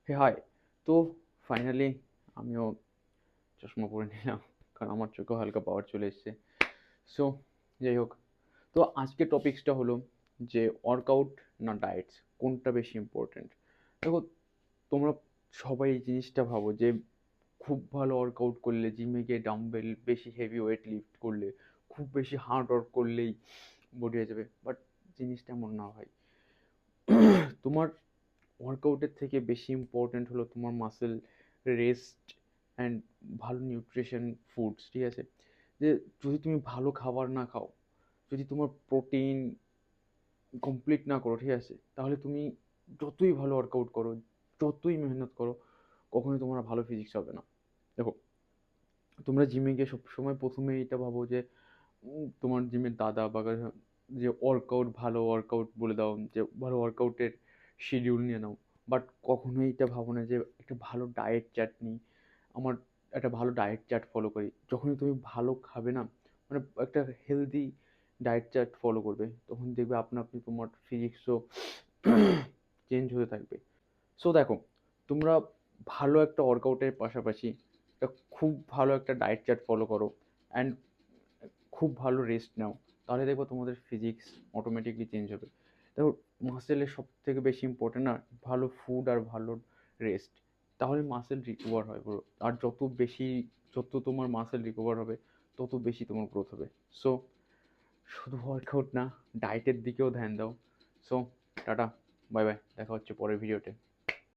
হে high. তো finally আমিও চশমা পরে নিলাম, কারণ আমার চোখেও হালকা পাওয়ার চলে এসছে। সো যাই হোক, তো আজকের টপিক্সটা হলো যে ওয়ার্কআউট না ডায়েটস, কোনটা বেশি ইম্পর্ট্যান্ট। দেখো, তোমরা সবাই এই জিনিসটা ভাবো যে খুব ভালো ওয়ার্কআউট করলে, জিমে গিয়ে ডাম্বেল বেশি হেভি ওয়েট লিফট করলে, খুব বেশি হার্ড ওয়ার্ক করলেই বডি হয়ে যাবে। বাট জিনিসটা এমন না ভাই। তোমার ওয়ার্কআউটের থেকে বেশি ইম্পর্ট্যান্ট হলো তোমার মাসেল রেস্ট অ্যান্ড ভালো নিউট্রিশন ফুডস, ঠিক আছে? যে যদি তুমি ভালো খাবার না খাও, যদি তোমার প্রোটিন কমপ্লিট না করো, ঠিক আছে, তাহলে তুমি যতই ভালো ওয়ার্কআউট করো, যতই মেহনত করো, কখনোই তোমার ভালো ফিজিক্স হবে না। দেখো, তোমরা জিমে গিয়ে সবসময় প্রথমে এটা ভাবো যে তোমার জিমের দাদা বা যে ওয়ার্কআউট, ভালো ওয়ার্কআউট বলে দাও, যে ভালো ওয়ার্কআউটের শিডিউল নিয়ে নাও। বাট কখনোই এটা ভাবো না যে একটা ভালো ডায়েট চার্ট নিই, আমার একটা ভালো ডায়েট চার্ট ফলো করি। যখনই তুমি ভালো খাবে না, মানে একটা হেলদি ডায়েট চার্ট ফলো করবে, তখন দেখবে আপনা আপনি তোমার ফিজিক্সও চেঞ্জ হতে থাকবে। সো দেখো, তোমরা ভালো একটা ওয়ার্কআউটের পাশাপাশি একটা খুব ভালো একটা ডায়েট চার্ট ফলো করো, অ্যান্ড খুব ভালো রেস্ট নাও, তাহলে দেখবো তোমাদের ফিজিক্স অটোমেটিকলি চেঞ্জ হবে। দেখো, মাসেলের সব থেকে বেশি ইম্পর্টেন্ট না ভালো ফুড আর ভালো রেস্ট, তাহলে মাসেল রিকভার হয় পুরো। আর যত তোমার মাসেল রিকভার হবে, তত বেশি তোমার গ্রোথ হবে। সো শুধু ওয়ার্কআউট না, ডায়েটের দিকেও ধ্যান দাও। সো টাটা, বাই বাই, দেখা হচ্ছে পরের ভিডিওতে।